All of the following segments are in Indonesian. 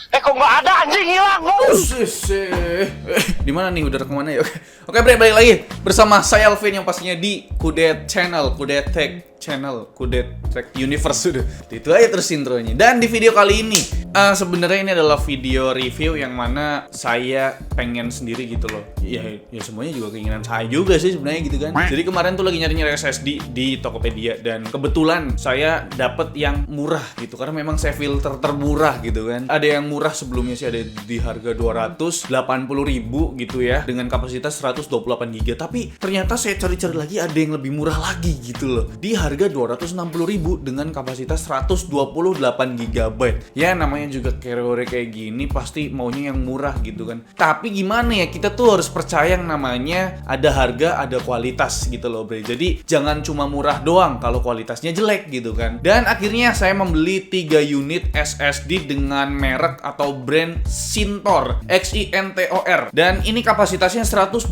Kok nggak ada, anjing hilang. Di mana nih, udah kemana ya? Oke, balik lagi bersama saya Alvin yang pastinya di Kudet Channel, Kudet Tech Channel, Kudet Tech Universe. Sudah itu aja terus intronya. Dan di video kali ini sebenarnya ini adalah video review yang mana saya pengen sendiri gitu loh. Ya semuanya juga keinginan saya juga sih sebenarnya gitu kan. Jadi kemarin tuh lagi nyari-nyari SSD di Tokopedia dan kebetulan saya dapet yang murah gitu karena memang saya filter termurah gitu kan. Ada yang murah sebelumnya sih, ada di harga 280.000 gitu ya dengan kapasitas 128 GB. Tapi ternyata saya cari-cari lagi ada yang lebih murah lagi gitu loh. Di harga 260.000 dengan kapasitas 128 GB. Ya namanya juga kategori kayak gini pasti maunya yang murah gitu kan. Tapi gimana ya, kita tuh harus percaya yang namanya ada harga, ada kualitas gitu loh bre. Jadi jangan cuma murah doang kalau kualitasnya jelek gitu kan. Dan akhirnya saya membeli 3 unit SSD dengan merek atau brand Xintor, XINTOR. Dan ini kapasitasnya 128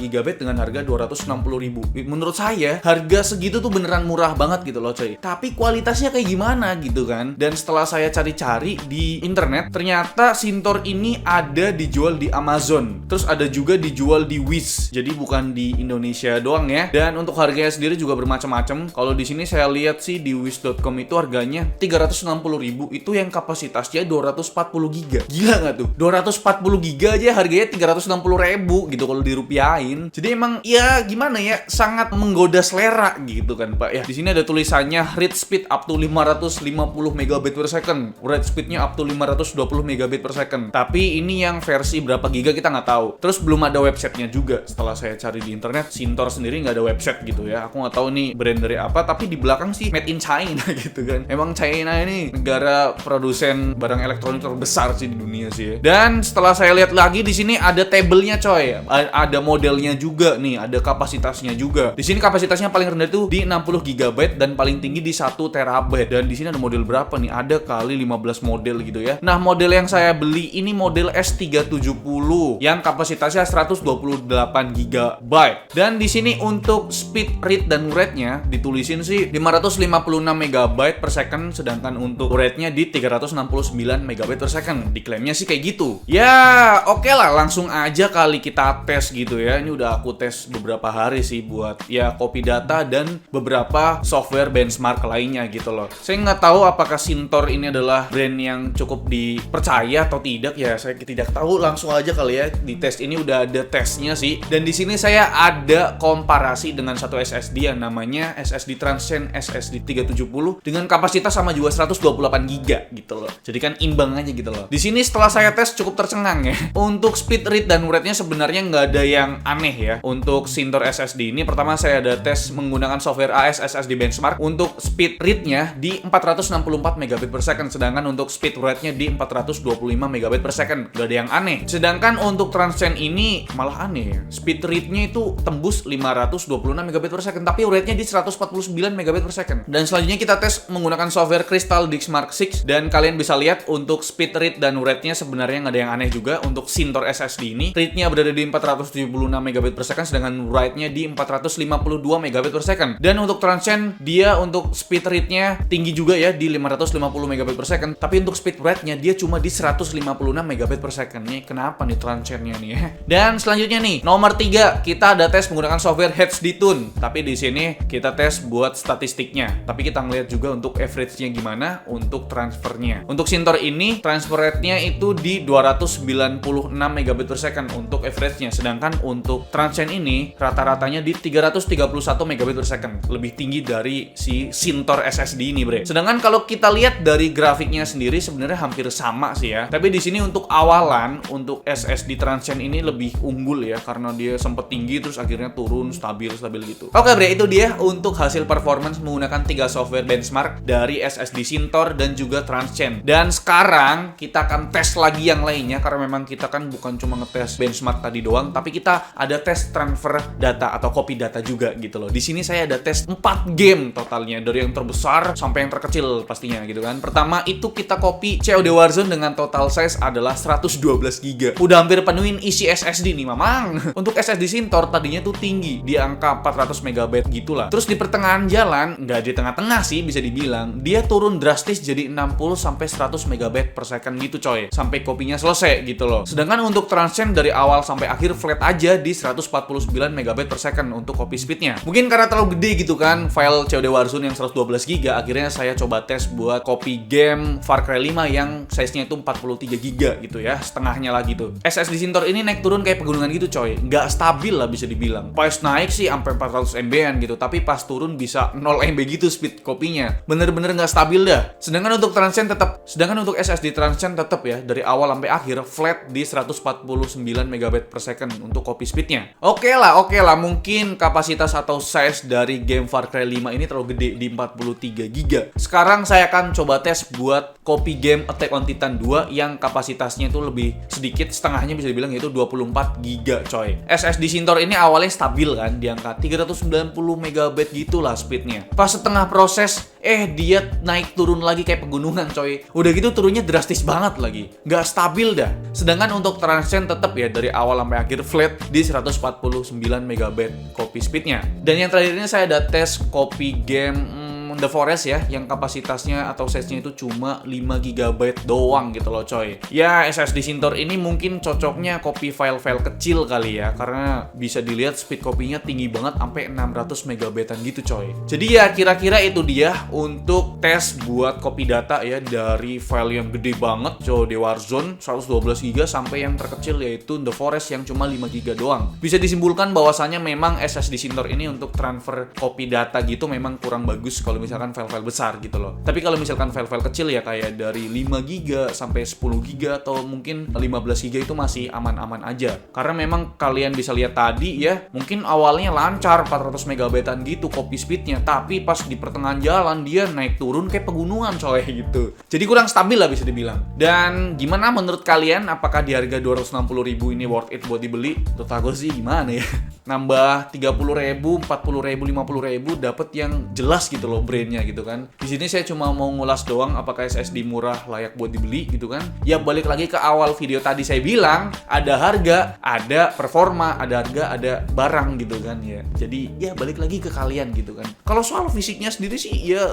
GB dengan harga 260.000. Menurut saya harga segitu tuh beneran murah banget gitu loh coy. Tapi kualitasnya kayak gimana gitu kan. Dan setelah saya cari-cari di internet, ternyata Xintor ini ada dijual di Amazon. Terus ada juga dijual di Wish. Jadi bukan di Indonesia doang ya. Dan untuk harganya sendiri juga bermacam-macam. Kalau di sini saya lihat sih di wish.com itu harganya 360.000, itu yang kapasitasnya 240 GB. Gila nggak tuh? 240 GB aja harganya 360.000 gitu kalau dirupiahin. Jadi emang ya gimana ya, sangat menggoda selera gitu kan Pak ya. Di sini ada tulisannya read speed up to 550 megabit per second. Read speednya up to 520 megabit per second. Tapi ini yang versi berapa giga kita nggak tahu. Terus belum ada websitenya juga. Setelah saya cari di internet, Xintor sendiri nggak ada website gitu ya. Aku nggak tahu nih brand dari apa. Tapi di belakang sih made in China gitu kan. Emang China ini negara produsen barang elektronik terbesar sih di dunia sih ya. Dan setelah saya lihat lagi di sini ada tabelnya coy. Ada modelnya juga nih, ada kapasitasnya juga. Di sini kapasitasnya paling rendah itu di 60 GB dan paling tinggi di 1 TB. Dan di sini ada model berapa nih? Ada kali 15 model gitu ya. Nah, model yang saya beli ini model S370 yang kapasitasnya 128 GB. Dan di sini untuk speed read dan write-nya ditulisin sih 556 MB per second, sedangkan untuk write-nya di 369 MB per second. Diklaimnya sih kayak gitu. Ya, oke lah, langsung aja kali kita tes gitu ya. Ini udah aku tes beberapa hari sih buat ya copy data dan beberapa software benchmark lainnya gitu loh. Saya nggak tahu apakah Xintor ini adalah brand yang cukup dipercaya atau tidak ya. Saya tidak tahu, langsung aja kali ya. Di tes ini udah ada tesnya sih. Dan di sini saya ada komparasi dengan satu SSD yang namanya SSD Transcend SSD 370 dengan kapasitas sama juga 128 GB gitu loh. Jadi kan imbang aja gitu loh. Di sini setelah saya tes cukup tercengang ya. Untuk speed read dan write-nya sebenarnya nggak ada yang aneh ya. Untuk Xintor SSD ini pertama saya ada tes menggunakan software AS SSD Benchmark. Untuk speed read-nya di 464 megabit per second, sedangkan untuk speed write-nya di 425 megabit per second. Nggak ada yang aneh. Sedangkan untuk Transcend ini malah aneh ya. Speed read-nya itu tembus 526 megabit per second, tapi write-nya di 149 megabit per second. Dan selanjutnya kita tes menggunakan software Crystal Disk Mark 6 dan kalian bisa lihat untuk speed read dan write-nya sebenarnya nggak ada yang aneh juga. Untuk Xintor SSD ini read-nya berada di 476 megabit per second, sedangkan write-nya di 452 megabit per second. Dan untuk Transcend dia untuk speed read-nya tinggi juga ya di 550 megabit per second, tapi untuk speed write-nya dia cuma di 156 megabit per second. Nih kenapa nih Transcend-nya nih ya. Dan selanjutnya nih nomor 3 kita ada tes menggunakan software HD Tune, tapi di sini kita tes buat statistiknya. Tapi kita ngeliat juga untuk average-nya gimana untuk transfernya. Untuk Xintor ini transfer rate-nya itu di 296 megabit per second untuk average-nya, sedangkan untuk Transcend ini rata-ratanya di 331 megabit per second, lebih tinggi dari si Xintor SSD ini bre. Sedangkan kalau kita lihat dari grafiknya sendiri sebenarnya hampir sama sih ya. Tapi di sini untuk awalan untuk SSD Transcend ini lebih unggul ya karena dia sempat tinggi terus akhirnya turun stabil gitu. Oke bre, itu dia untuk hasil performance menggunakan 3 software benchmark dari SSD Xintor dan juga Transcend. Dan sekarang kita akan tes lagi yang lainnya karena memang kita kan bukan cuma ngetes benchmark tadi doang, tapi kita ada tes transfer data atau copy data juga gitu loh. Di sini saya ada tes 4 4 game totalnya, dari yang terbesar sampai yang terkecil pastinya gitu kan. Pertama itu kita copy COD Warzone dengan total size adalah 112 GB. Udah hampir penuhin isi SSD nih mamang. Untuk SSD Sintor tadinya tuh tinggi di angka 400 MB gitulah. Terus di pertengahan jalan, nggak di tengah-tengah sih bisa dibilang, dia turun drastis jadi 60 sampai 100 MB per second gitu coy. Sampai kopinya selesai gitu loh. Sedangkan untuk transcend dari awal sampai akhir flat aja di 149 MB per second untuk copy speednya. Mungkin karena terlalu gede gitu kan file COD Warzone yang 112 GB, akhirnya saya coba tes buat copy game Far Cry 5 yang size-nya itu 43 GB gitu ya, setengahnya lagi tuh. SSD Sintor ini naik turun kayak pegunungan gitu coy, nggak stabil lah bisa dibilang. Pas naik sih sampai 400 MB-an gitu, tapi pas turun bisa 0 MB gitu speed kopinya. Bener-bener nggak stabil dah. Sedangkan untuk SSD Transcend tetap ya dari awal sampai akhir flat di 149 MB per second untuk copy speednya. Oke lah, mungkin kapasitas atau size dari game Far Cry 5 ini terlalu gede di 43 GB. Sekarang saya akan coba tes buat copy game Attack on Titan 2 yang kapasitasnya itu lebih sedikit, setengahnya bisa dibilang yaitu 24 GB coy. SSD Sintor ini awalnya stabil kan di angka 390 MB gitulah speednya. Pas setengah proses dia naik turun lagi kayak pegunungan coy. Udah gitu turunnya drastis banget lagi, nggak stabil dah. Sedangkan untuk Transcend tetap ya dari awal sampai akhir flat di 149 MB copy speednya. Dan yang terakhir ini saya ada tes copy game The Forest ya, yang kapasitasnya atau size-nya itu cuma 5 GB doang gitu loh coy. Ya SSD Sintor ini mungkin cocoknya copy file-file kecil kali ya, karena bisa dilihat speed copy-nya tinggi banget sampai 600 MB-an gitu coy. Jadi ya kira-kira itu dia untuk tes buat copy data ya dari file yang gede banget COD Warzone 112 GB sampai yang terkecil yaitu The Forest yang cuma 5 GB doang. Bisa disimpulkan bahwasannya memang SSD Sintor ini untuk transfer copy data gitu memang kurang bagus kalau misalkan file-file besar gitu loh. Tapi kalau misalkan file-file kecil ya kayak dari 5 GB sampai 10 GB atau mungkin 15 GB itu masih aman-aman aja. Karena memang kalian bisa lihat tadi ya, mungkin awalnya lancar 400 MB-an gitu copy speednya, tapi pas di pertengahan jalan dia naik turun kayak pegunungan coy gitu. Jadi kurang stabil lah bisa dibilang. Dan gimana menurut kalian, apakah di harga 260.000 ini worth it buat dibeli? Menurut aku sih gimana ya? Nambah 30.000, 40.000, 50.000 dapat yang jelas gitu loh brandnya gitu kan. Di sini saya cuma mau ngulas doang apakah SSD murah layak buat dibeli gitu kan. Ya balik lagi ke awal video tadi saya bilang, ada harga, ada performa, ada harga, ada barang gitu kan ya. Jadi ya balik lagi ke kalian gitu kan. Kalau soal fisiknya sendiri sih ya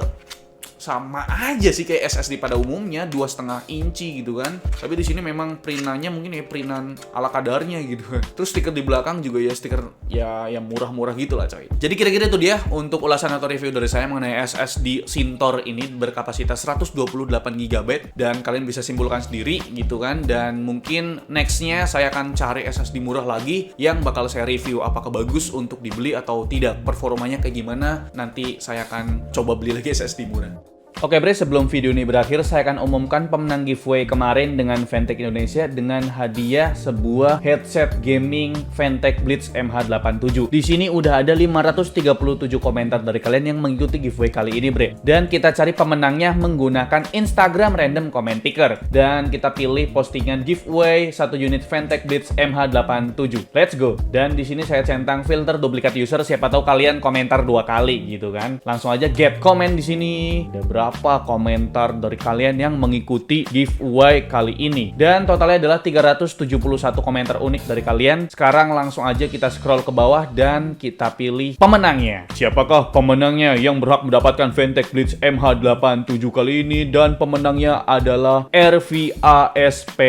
sama aja sih kayak SSD pada umumnya, 2,5 inci gitu kan. Tapi di sini memang printannya mungkin ya printan ala kadarnya gitu kan. Terus stiker di belakang juga ya stiker ya yang murah-murah gitu lah coy. Jadi kira-kira itu dia untuk ulasan atau review dari saya mengenai SSD Sintor ini berkapasitas 128 GB dan kalian bisa simpulkan sendiri gitu kan. Dan mungkin nextnya saya akan cari SSD murah lagi yang bakal saya review apakah bagus untuk dibeli atau tidak, performanya kayak gimana. Nanti saya akan coba beli lagi SSD murah. Oke bre, sebelum video ini berakhir, saya akan umumkan pemenang giveaway kemarin dengan Fantech Indonesia dengan hadiah sebuah headset gaming Fantech Blitz MH87. Di sini udah ada 537 komentar dari kalian yang mengikuti giveaway kali ini bre. Dan kita cari pemenangnya menggunakan Instagram Random Comment Picker. Dan kita pilih postingan giveaway 1 unit Fantech Blitz MH87. Let's go. Dan di sini saya centang filter duplikat user, siapa tahu kalian komentar 2 kali gitu kan. Langsung aja get comment di sini. Ada berapa komentar dari kalian yang mengikuti giveaway kali ini, dan totalnya adalah 371 komentar unik dari kalian. Sekarang langsung aja kita scroll ke bawah dan kita pilih pemenangnya. Siapakah pemenangnya yang berhak mendapatkan Fantech Blitz MH87 kali ini? Dan pemenangnya adalah RVASP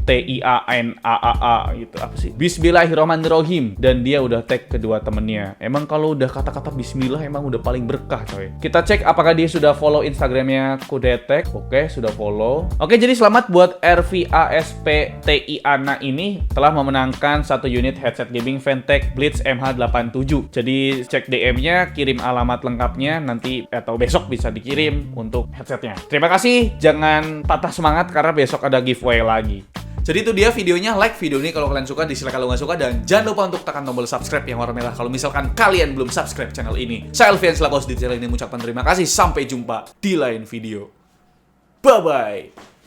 TIANAAA gitu. Apa sih? Bismillahirrahmanirrahim. Dan dia udah tag kedua temennya. Emang kalau udah kata-kata bismillah emang udah paling berkah coy. Kita cek apakah dia sudah follow Instagramnya Kudetek. Oke, sudah follow. Oke, jadi selamat buat RVASPTIANA ini telah memenangkan 1 unit headset gaming Fantech Blitz MH87. Jadi cek DM-nya, kirim alamat lengkapnya nanti atau besok bisa dikirim untuk headsetnya. Terima kasih. Jangan patah semangat karena besok ada giveaway lagi. Jadi itu dia videonya. Like video ini kalau kalian suka, dislike kalau nggak suka, dan jangan lupa untuk tekan tombol subscribe yang warna merah kalau misalkan kalian belum subscribe channel ini. Saya Alfian selaku host di channel ini mengucapkan terima kasih. Sampai jumpa di lain video. Bye bye.